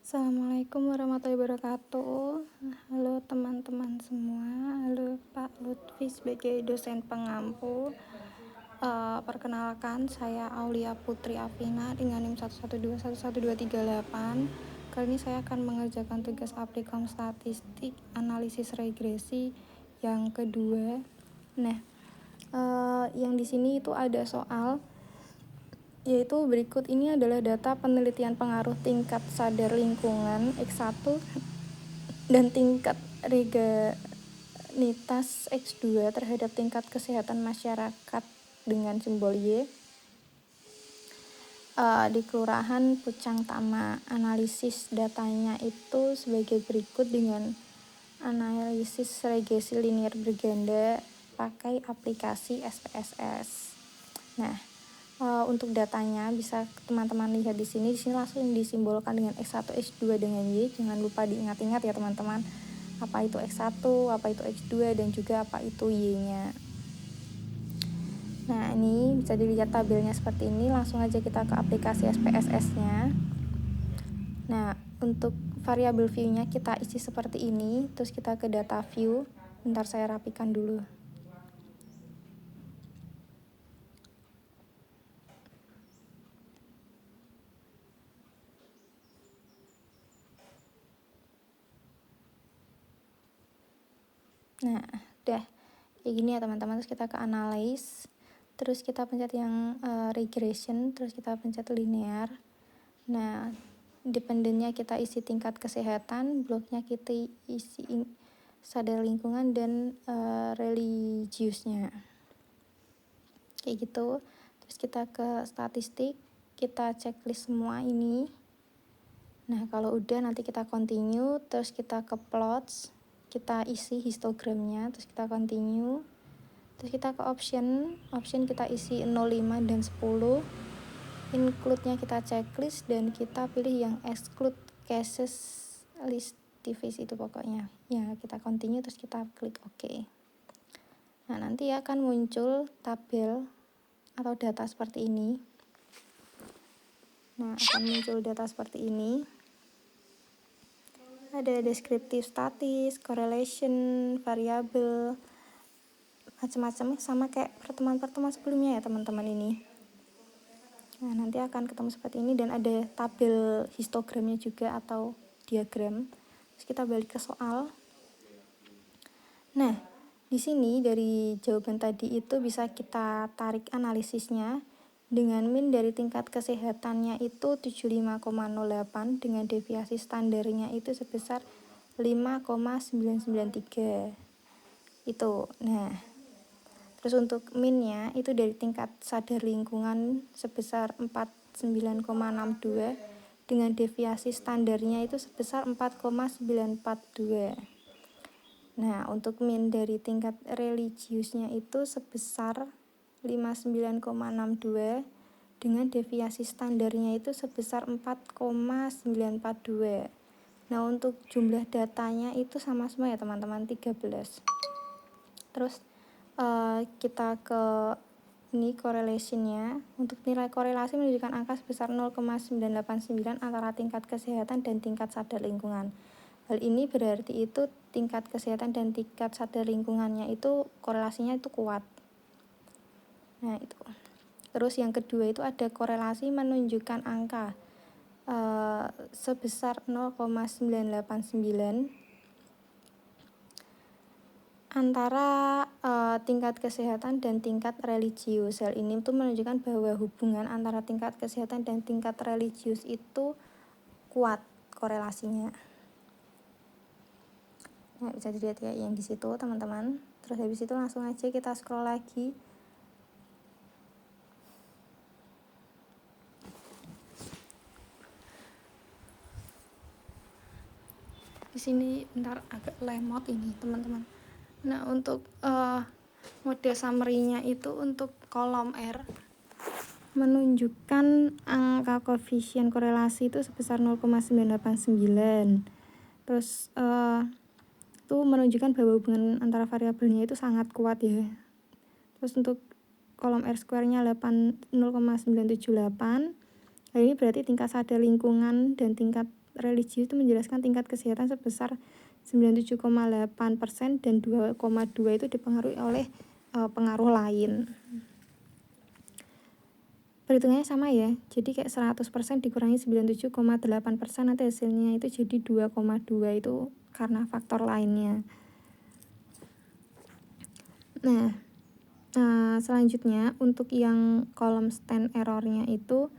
Assalamualaikum warahmatullahi wabarakatuh. Halo teman-teman semua. Halo Pak Lutfi sebagai dosen pengampu. Perkenalkan, saya Aulia Putri Afina dengan NIM 112111238. Kali ini saya akan mengerjakan tugas aplikam statistik analisis regresi yang kedua. Nah, yang di sini itu ada soal, yaitu berikut ini adalah data penelitian pengaruh tingkat sadar lingkungan X1 dan tingkat reganitas X2 terhadap tingkat kesehatan masyarakat dengan simbol Y di Kelurahan Pucang Tama. Analisis datanya itu sebagai berikut dengan analisis regresi linear berganda pakai aplikasi SPSS. Nah, untuk datanya bisa teman-teman lihat di sini langsung disimbolkan dengan X1, X2 dengan Y. Jangan lupa diingat-ingat ya teman-teman, apa itu X1, apa itu X2, dan juga apa itu Y-nya. Nah, ini bisa dilihat tabelnya seperti ini. Langsung aja kita ke aplikasi SPSS-nya. Nah, untuk variabel view-nya kita isi seperti ini. Terus kita ke data view. Bentar saya rapikan dulu. Nah, udah kayak gini ya teman-teman. Terus kita ke analyze, terus kita pencet yang regression, terus kita pencet linear. Nah, dependennya kita isi tingkat kesehatan, bloknya kita isi sadar lingkungan dan religiusnya kayak gitu. Terus kita ke statistik, kita checklist semua ini. Nah, kalau udah nanti kita continue, terus kita ke plots, kita isi histogramnya, terus kita continue, terus kita ke option kita isi 05 dan 10, include-nya kita checklist dan kita pilih yang exclude cases listivist itu pokoknya ya. Kita continue terus kita klik OK. Nah, nanti akan muncul tabel atau data seperti ini. Nah, akan muncul data seperti ini. Ada deskriptif statis, correlation, variabel, macam-macam sama kayak pertemuan-pertemuan sebelumnya ya teman-teman ini. Nah, nanti akan ketemu seperti ini dan ada tabel histogramnya juga atau diagram. Terus kita balik ke soal. Nah, di sini dari jawaban tadi itu bisa kita tarik analisisnya dengan min dari tingkat kesehatannya itu 75,08 dengan deviasi standarnya itu sebesar 5,993 itu. Nah, terus untuk minnya itu dari tingkat sadar lingkungan sebesar 49,62 dengan deviasi standarnya itu sebesar 4,942. Nah, untuk min dari tingkat religiusnya itu sebesar 59,62 dengan deviasi standarnya itu sebesar 4,942. Nah, untuk jumlah datanya itu sama semua ya teman-teman, 13. Terus kita ke ini correlation-nya. Untuk nilai korelasi menunjukkan angka sebesar 0,989 antara tingkat kesehatan dan tingkat sadar lingkungan. Hal ini berarti itu tingkat kesehatan dan tingkat sadar lingkungannya itu korelasinya itu kuat. Nah, itu. Terus yang kedua itu ada korelasi menunjukkan angka sebesar 0,989 antara tingkat kesehatan dan tingkat religius. Hal ini tuh menunjukkan bahwa hubungan antara tingkat kesehatan dan tingkat religius itu kuat korelasinya. Nah, bisa dilihat ya yang di situ teman-teman. Terus habis itu langsung aja kita scroll lagi. Di sini bentar agak lemot ini teman-teman. Nah, untuk mode summary-nya itu untuk kolom R menunjukkan angka koefisien korelasi itu sebesar 0,989. Terus itu menunjukkan bahwa hubungan antara variabelnya itu sangat kuat ya. Terus untuk kolom R square-nya 0,978. Hal ini berarti tingkat sadar lingkungan dan tingkat religius itu menjelaskan tingkat kesehatan sebesar 97,8% dan 2,2 itu dipengaruhi oleh pengaruh lain. Perhitungannya sama ya, jadi kayak 100% dikurangi 97,8%, nanti hasilnya itu jadi 2,2, itu karena faktor lainnya. Nah, selanjutnya untuk yang kolom stand errornya itu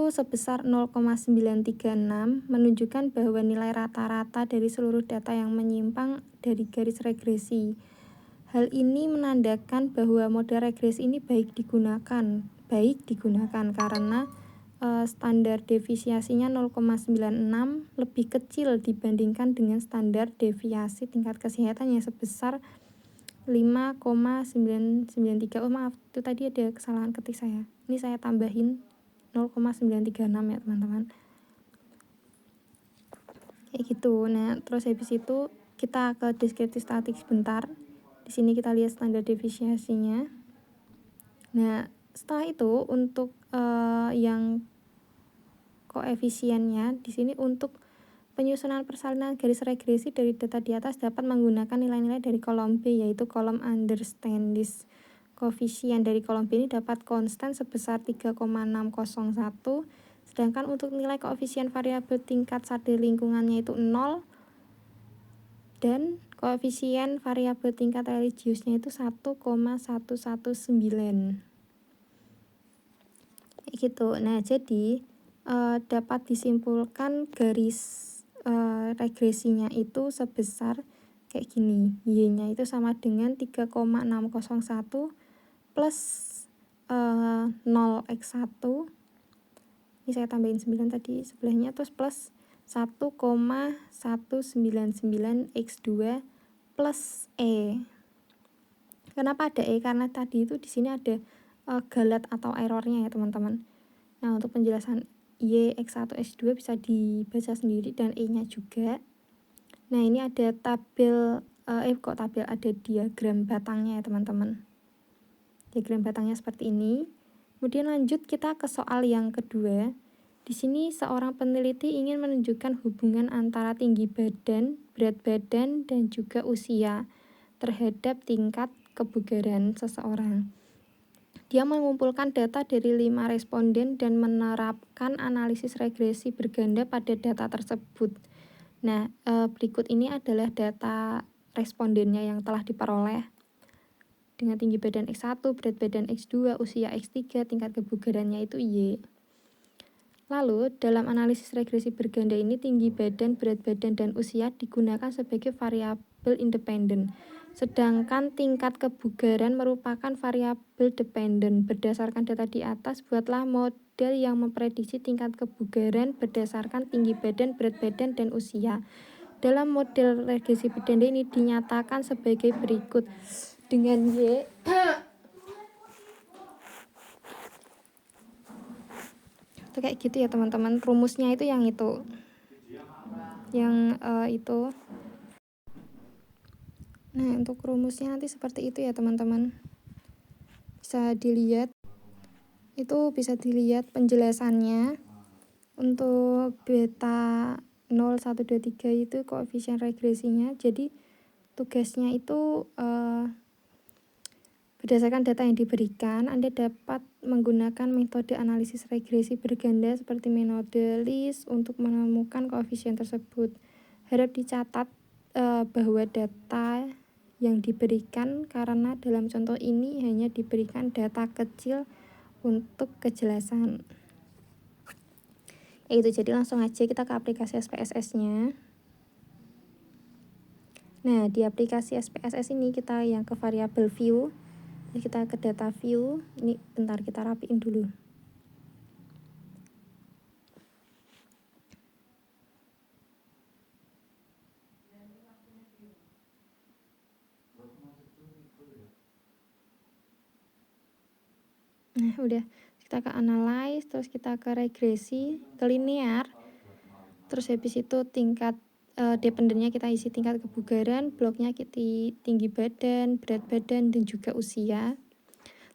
sebesar 0,936, menunjukkan bahwa nilai rata-rata dari seluruh data yang menyimpang dari garis regresi. Hal ini menandakan bahwa model regresi ini baik digunakan karena standar deviasinya 0,96 lebih kecil dibandingkan dengan standar deviasi tingkat kesehatan yang sebesar 5,993. Oh maaf, itu tadi ada kesalahan ketik saya. Ini saya tambahin 0,936 ya teman-teman. Kayak gitu. Nah, terus habis itu kita ke deskriptif statik sebentar. Di sini kita lihat standar deviasinya. Nah, setelah itu untuk yang koefisiennya di sini untuk penyusunan persalinan garis regresi dari data di atas dapat menggunakan nilai-nilai dari kolom B, yaitu kolom understand this. Koefisien dari kolom B ini dapat konstan sebesar 3,601, sedangkan untuk nilai koefisien variabel tingkat sadar lingkungannya itu 0, dan koefisien variabel tingkat religiusnya itu 1,119. Gitu. Nah, jadi dapat disimpulkan garis regresinya itu sebesar kayak gini. Y-nya itu sama dengan 3,601 plus 0x1. Ini saya tambahin 9 tadi sebelahnya, terus plus 1,199x2 plus E. Kenapa ada E? Karena tadi itu di sini ada galat atau errornya ya teman-teman. Nah, untuk penjelasan Y, X1, X2 bisa dibaca sendiri dan E-nya juga. Nah, ini ada tabel, ada diagram batangnya ya teman-teman. Diagram batangnya seperti ini. Kemudian lanjut kita ke soal yang kedua. Di sini seorang peneliti ingin menunjukkan hubungan antara tinggi badan, berat badan, dan juga usia terhadap tingkat kebugaran seseorang. Dia mengumpulkan data dari 5 responden dan menerapkan analisis regresi berganda pada data tersebut. Nah, berikut ini adalah data respondennya yang telah diperoleh dengan tinggi badan X1, berat badan X2, usia X3, tingkat kebugarannya itu Y. Lalu, dalam analisis regresi berganda ini, tinggi badan, berat badan, dan usia digunakan sebagai variabel independen. Sedangkan tingkat kebugaran merupakan variabel dependen. Berdasarkan data di atas, buatlah model yang memprediksi tingkat kebugaran berdasarkan tinggi badan, berat badan, dan usia. Dalam model regresi berganda ini dinyatakan sebagai berikut. Dengan Y itu kayak gitu ya teman-teman. Rumusnya itu yang itu. Itu. Nah, untuk rumusnya nanti seperti itu ya teman-teman. Bisa dilihat. Itu bisa dilihat penjelasannya. Untuk beta 0, 1, 2, 3 itu koefisien regresinya. Jadi tugasnya itu berdasarkan data yang diberikan, Anda dapat menggunakan metode analisis regresi berganda seperti metode list untuk menemukan koefisien tersebut. Harap dicatat bahwa data yang diberikan, karena dalam contoh ini hanya diberikan data kecil untuk kejelasan. Itu jadi langsung aja kita ke aplikasi SPSS-nya. Nah, di aplikasi SPSS ini kita yang ke variabel view. Jadi kita ke data view. Ini bentar kita rapiin dulu. Nah, udah. Kita ke analyze, terus kita ke regresi, ke linear. Terus habis itu tingkat dependennya kita isi tingkat kebugaran, bloknya kita tinggi badan, berat badan, dan juga usia.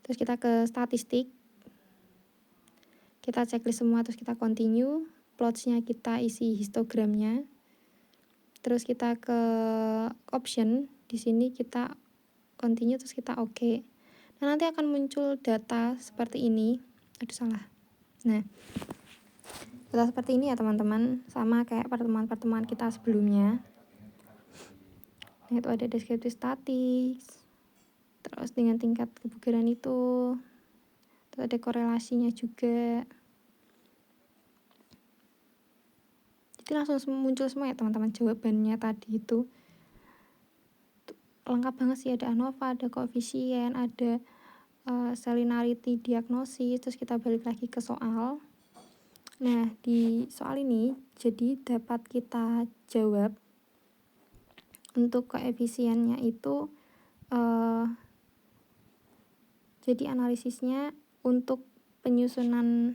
Terus kita ke statistik. Kita checklist semua, terus kita continue. plots-nya kita isi histogramnya. Terus kita ke option, di sini kita continue, terus kita oke. Nah, nanti akan muncul data seperti ini. Aduh, salah. Nah, data seperti ini ya teman-teman, sama kayak pertemuan-pertemuan kita sebelumnya. Nah, itu ada deskriptif statis, terus dengan tingkat kebugaran itu, terus ada korelasinya juga. Jadi langsung muncul semua ya teman-teman jawabannya tadi itu. Lengkap banget sih, ada ANOVA, ada koefisien, ada salinarity diagnosis. Terus kita balik lagi ke soal. Nah, di soal ini jadi dapat kita jawab untuk koefisiennya itu jadi analisisnya untuk penyusunan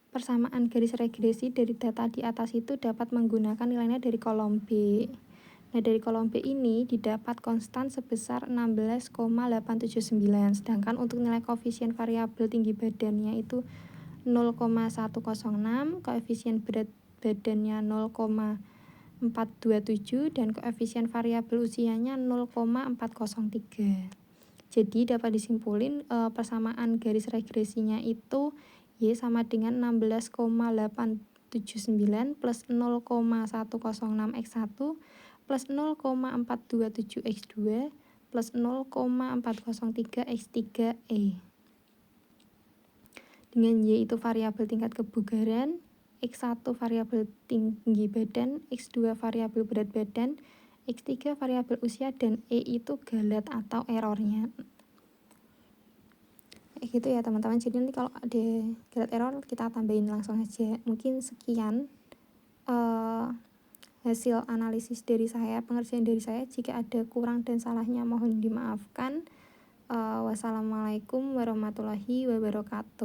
persamaan garis regresi dari data di atas itu dapat menggunakan nilainya dari kolom B. Nah, dari kolom B ini didapat konstan sebesar 16,879, sedangkan untuk nilai koefisien variabel tinggi badannya itu 0,106, koefisien berat badannya 0,427, dan koefisien variabel usianya 0,403. Jadi dapat disimpulin persamaan garis regresinya itu Y sama dengan 16,879 plus 0,106x1 plus 0,427x2 plus 0,403x3E. Dengan Y itu variabel tingkat kebugaran, X1 variabel tinggi badan, X2 variabel berat badan, X3 variabel usia, dan E itu galat atau errornya. Gitu ya teman-teman. Jadi nanti kalau ada galat error kita tambahin langsung aja. Mungkin sekian hasil analisis dari saya, pengertian dari saya. Jika ada kurang dan salahnya mohon dimaafkan. Wassalamualaikum warahmatullahi wabarakatuh.